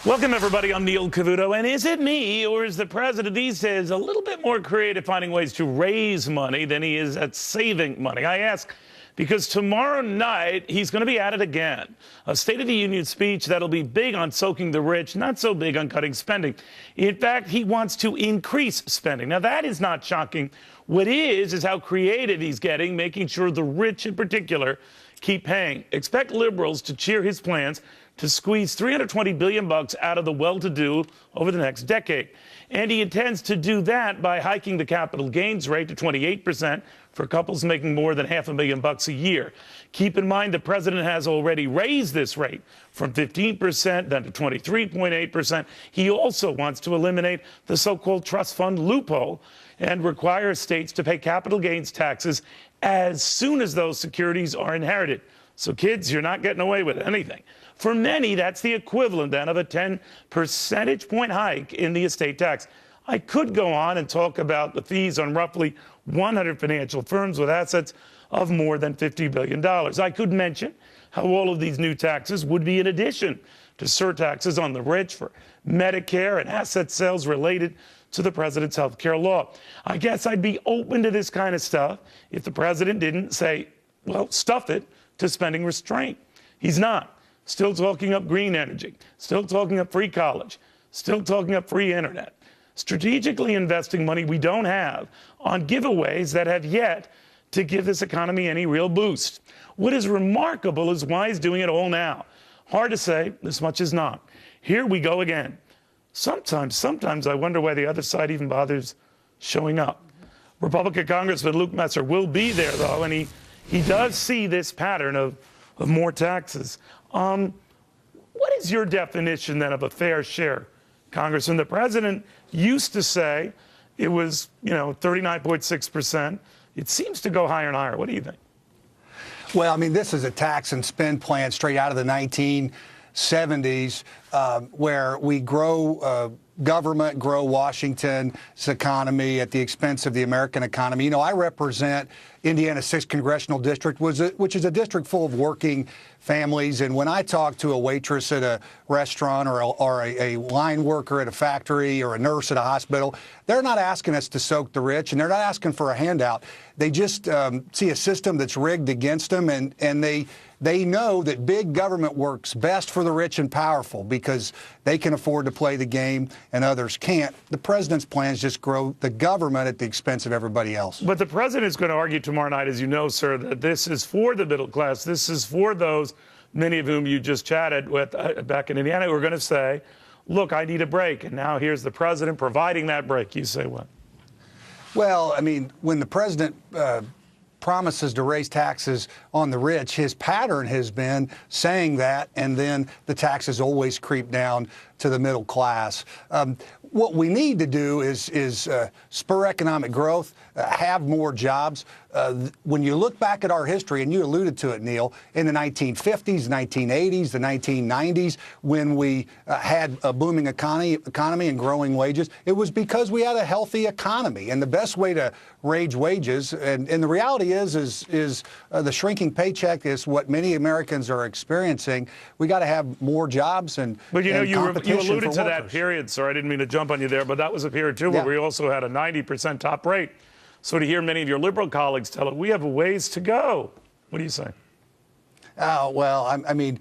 Welcome, everybody. I'm Neil Cavuto. And is it me, or is the president these days a little bit more creative finding ways to raise money than he is at saving money? I ask because tomorrow night he's going to be at it again. A State of the Union speech that'll be big on soaking the rich, not so big on cutting spending. In fact, he wants to increase spending. Now, that is not shocking. What is how creative he's getting, making sure the rich in particular keep paying. Expect liberals to cheer his plans to squeeze $320 billion out of the well-to-do over the next decade. And he intends to do that by hiking the capital gains rate to 28% for couples making more than $500,000 a year. Keep in mind the president has already raised this rate from 15% then to 23.8%. He also wants to eliminate the so-called trust fund loophole and require states to pay capital gains taxes as soon as those securities are inherited. So kids, you're not getting away with anything. For many, that's the equivalent then of a 10 percentage point hike in the estate tax. I could go on and talk about the fees on roughly 100 financial firms with assets of more than $50 billion. I could mention how all of these new taxes would be in addition to surtaxes on the rich for Medicare and asset sales related to the president's health care law. I guess I'd be open to this kind of stuff if the president didn't say, well, stuff it to spending restraint. He's not. Still talking up green energy, still talking up free college, still talking up free internet, strategically investing money we don't have on giveaways that have yet to give this economy any real boost. What is remarkable is why he's doing it all now. Hard to say, this much is not. Here we go again. Sometimes I wonder why the other side even bothers showing up. Republican Congressman Luke Messer will be there, though, and he does see this pattern of more taxes. What is your definition, then, of a fair share, Congressman? The president used to say it was, 39.6%. It seems to go higher and higher. What do you think? Well, I mean, this is a tax and spend plan straight out of the 1970s, where we grow government, grow Washington's economy at the expense of the American economy. You know, I represent Indiana's 6th Congressional District, which is a district full of working families. And when I talk to a waitress at a restaurant or a line worker at a factory or a nurse at a hospital, they're not asking us to soak the rich, and they're not asking for a handout. They just see a system that's rigged against them, and they know that big government works best for the rich and powerful because they can afford to play the game and others can't. The president's plans just grow the government at the expense of everybody else. But the president is going to argue tomorrow night, as you know, sir, that this is for the middle class. This is for those, many of whom you just chatted with back in Indiana, who are going to say, look, I need a break. And now here's the president providing that break. You say what? Well, I mean, when the president promises to raise taxes on the rich, his pattern has been saying that, and then the taxes always creep down to the middle class. What we need to do is spur economic growth, have more jobs. When you look back at our history, and you alluded to it, Neil, in the 1950s, 1980s, the 1990s, when we had a booming economy and growing wages, it was because we had a healthy economy. And the best way to raise wages, and the reality is the shrinking paycheck is what many Americans are experiencing. We got to have more jobs and But you alluded to that workers. Period, sir. I didn't mean to jump on you there, but that was a period, too, where we also had a 90% top rate. So to hear many of your liberal colleagues tell it, we have a ways to go. What do you say? Well, I mean,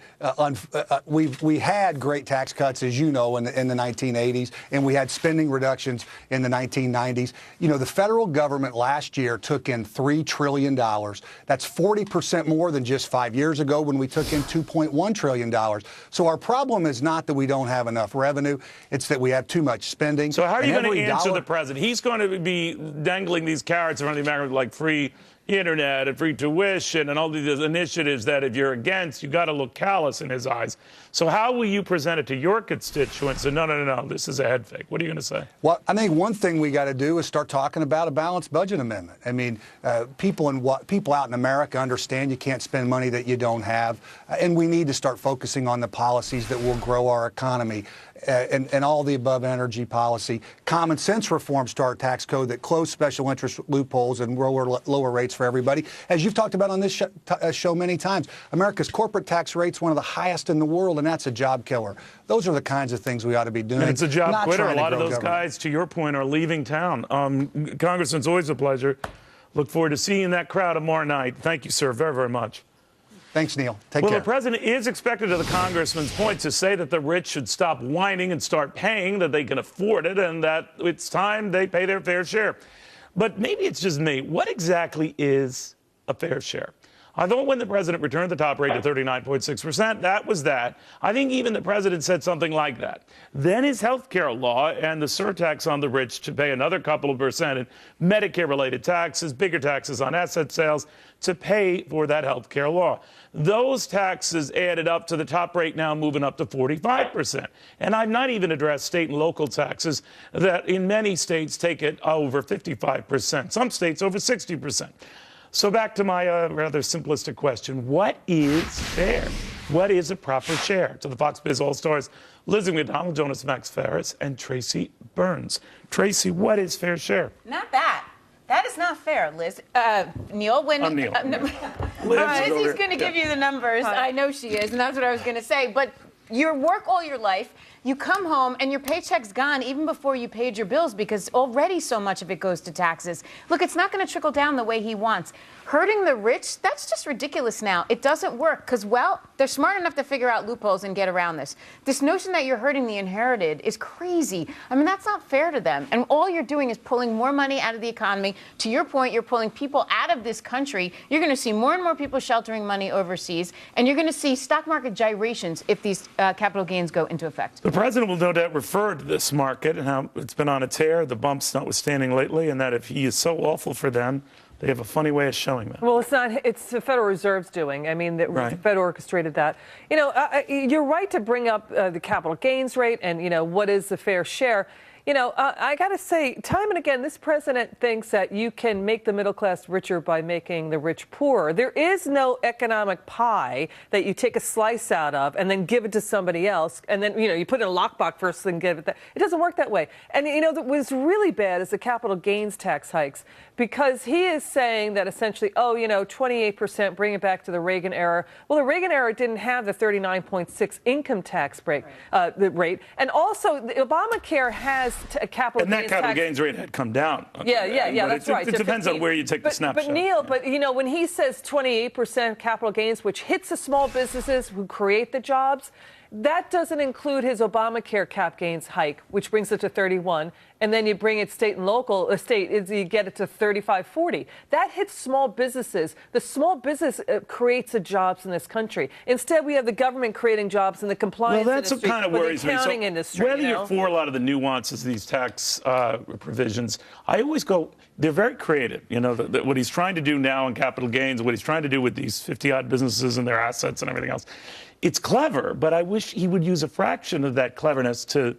we had great tax cuts, as you know, in the 1980s, and we had spending reductions in the 1990s. You know, the federal government last year took in $3 trillion. That's 40% more than just 5 years ago when we took in $2.1 trillion. So our problem is not that we don't have enough revenue. It's that we have too much spending. So how are you going to answer the president? He's going to be dangling these carrots around the American, like free internet and free tuition and all these initiatives that if you're against, you got to look callous in his eyes. So how will you present it to your constituents? And no, this is a head fake. What are you going to say? Well, I think one thing we got to do is start talking about a balanced budget amendment. I mean, people out in America understand you can't spend money that you don't have, and we need to start focusing on the policies that will grow our economy. And all the above energy policy, common sense reforms to our tax code that close special interest loopholes and lower rates for everybody. As you've talked about on this show many times, America's corporate tax rate's one of the highest in the world, and that's a job killer. Those are the kinds of things we ought to be doing. And it's a job not quitter. A trying to lot of grow those government. guys, to your point, are leaving town. Congressman, it's always a pleasure. Look forward to seeing that crowd tomorrow night. Thank you, sir, very, very much. Thanks, Neil. Take Well, care. the president is expected, to the congressman's point, to say that the rich should stop whining and start paying, that they can afford it, and that it's time they pay their fair share. But maybe it's just me. What exactly is a fair share? I thought when the president returned the top rate to 39.6%, that was that. I think even the president said something like that. Then his health care law and the surtax on the rich to pay another couple of percent in Medicare-related taxes, bigger taxes on asset sales to pay for that health care law. Those taxes added up to the top rate now moving up to 45%. And I've not even addressed state and local taxes that in many states take it over 55%, some states over 60%. So back to my rather simplistic question. What is fair? What is a proper share? To the Fox Biz All-Stars, Lizzie McDonald, Jonas Max Ferris, and Tracy Burns. Tracy, what is fair share? Not that. That is not fair, Liz. Neil, when... I'm Neil. Lizzie's going to give you the numbers. I know she is, and that's what I was going to say. But you work all your life, you come home, and your paycheck's gone even before you paid your bills because already so much of it goes to taxes. Look, it's not going to trickle down the way he wants. Hurting the rich, that's just ridiculous now. It doesn't work because, well, they're smart enough to figure out loopholes and get around this. This notion that you're hurting the inherited is crazy. I mean, that's not fair to them. And all you're doing is pulling more money out of the economy. To your point, you're pulling people out of this country. You're going to see more and more people sheltering money overseas, and you're going to see stock market gyrations if these capital gains go into effect. The president will no doubt refer to this market and how it's been on a tear, the bumps notwithstanding lately, and that if he is so awful for them, they have a funny way of showing that. Well, it's not. It's the Federal Reserve's doing. I mean, the Fed orchestrated that. You know, you're right to bring up the capital gains rate and, you know, what is the fair share. You know, I got to say, time and again, this president thinks that you can make the middle class richer by making the rich poorer. There is no economic pie that you take a slice out of and then give it to somebody else. And then, you know, you put it in a lockbox first and give it that. It doesn't work that way. And, you know, what's really bad is the capital gains tax hikes, because he is saying that essentially, oh, you know, 28%, bring it back to the Reagan era. Well, the Reagan era didn't have the 39.6 income tax rate. And also, the Obamacare has a capital and that gains capital tax. gains rate had come down. Yeah, that's right. It depends on where you take the snapshot. But Neil, you know, when he says 28% capital gains, which hits the small businesses who create the jobs, that doesn't include his Obamacare cap gains hike, which brings it to 31, and then you bring it state and local, you get it to 35-40. That hits small businesses. The small business creates the jobs in this country. Instead, we have the government creating jobs in the compliance industry, what kind of worries the accounting industry. Whether you're for a lot of the nuances of these tax provisions, I always go, they're very creative. You know, what he's trying to do now in capital gains, what he's trying to do with these 50-odd businesses and their assets and everything else. It's clever, but I wish he would use a fraction of that cleverness to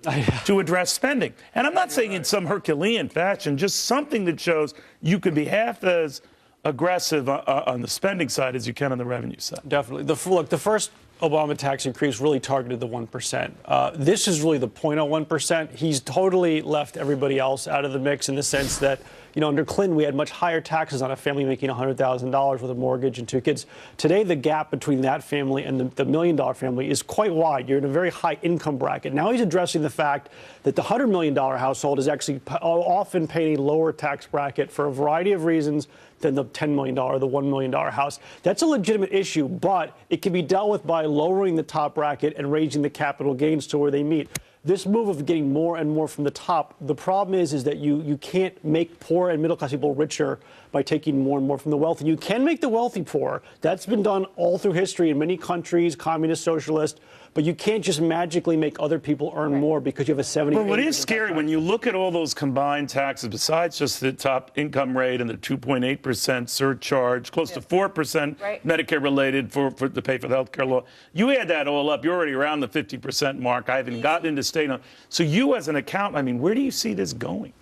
address spending. And I'm not saying in some Herculean fashion, just something that shows you could be half as aggressive on the spending side as you can on the revenue side. Definitely. The first Obama tax increase really targeted the 1%. This is really the 0.01%. He's totally left everybody else out of the mix in the sense that, you know, under Clinton, we had much higher taxes on a family making $100,000 with a mortgage and 2 kids. Today, the gap between that family and the $1 million family is quite wide. You're in a very high income bracket. Now he's addressing the fact that the $100 million household is actually often paying a lower tax bracket for a variety of reasons than the $10 million or the $1 million house. That's a legitimate issue, but it can be dealt with by lowering the top bracket and raising the capital gains to where they meet. This move of getting more and more from the top, the problem is that you can't make poor and middle-class people richer by taking more and more from the wealthy. You can make the wealthy poor. That's been done all through history in many countries, communist, socialist. But you can't just magically make other people earn more because you have a 70%. But what is scary when you look at all those combined taxes, besides just the top income rate and the 2.8% surcharge, close to 4% Medicare related to pay for the health care law, you add that all up, you're already around the 50% mark. I haven't gotten into state. So you as an accountant, I mean, where do you see this going?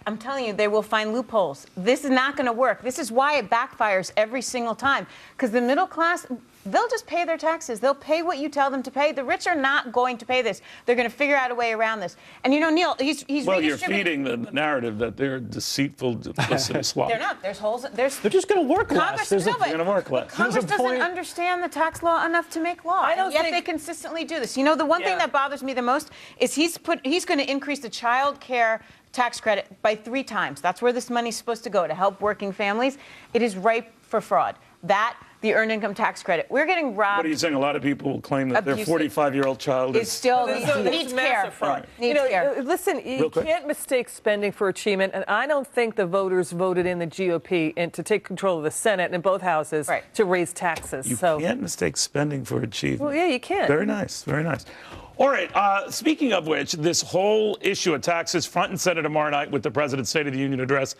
I'm telling you, they will find loopholes. This is not going to work. This is why it backfires every single time. Because the middle class, they'll just pay their taxes. They'll pay what you tell them to pay. The rich are not going to pay this. They're going to figure out a way around this. And you know, Neil, he's well, you're feeding the narrative that they're deceitful, duplicitous law. They're not. There's holes. They're just going to work Congress, less. They're going to work less. Congress doesn't understand the tax law enough to make law. And yet they consistently do this. You know, the one thing that bothers me the most is he's going to increase the child care tax credit by 3 times. That's where this money's supposed to go, to help working families. It is ripe for fraud. That, the earned income tax credit. We're getting robbed. What are you saying? A lot of people will claim that their 45-year-old child is still needs care. Fraud. Needs care. Listen, you can't mistake spending for achievement, and I don't think the voters voted in the GOP and to take control of the Senate and both houses to raise taxes. You can't mistake spending for achievement. Well, yeah, you can. Very nice, very nice. All right, speaking of which, this whole issue of taxes front and center tomorrow night with the President's State of the Union address.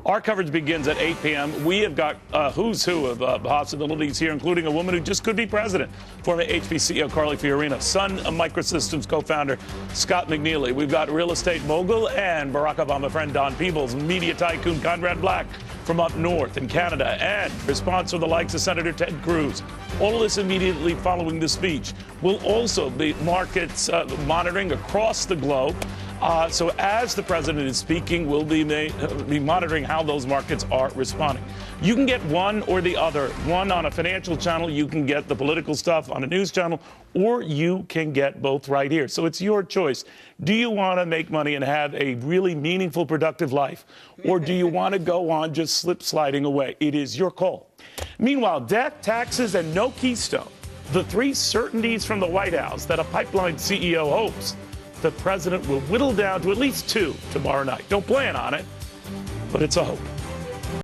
Our coverage begins at 8 p.m. We have got who's who of possibilities here, including a woman who just could be president, former HP CEO Carly Fiorina, Sun Microsystems co-founder Scott McNeely. We've got real estate mogul and Barack Obama friend Don Peebles, media tycoon Conrad Black from up north in Canada, and response from the likes of Senator Ted Cruz. All of this immediately following the speech. Will also be markets monitoring across the globe. So as the president is speaking, we'll be monitoring how those markets are responding. You can get one or the other. One on a financial channel, you can get the political stuff on a news channel, or you can get both right here. So it's your choice. Do you want to make money and have a really meaningful, productive life? Or do you want to go on just slip sliding away? It is your call. Meanwhile, debt, taxes, and no Keystone, the 3 certainties from the White House that a pipeline CEO hopes the president will whittle down to at least 2 tomorrow night. Don't plan on it, but it's a hope.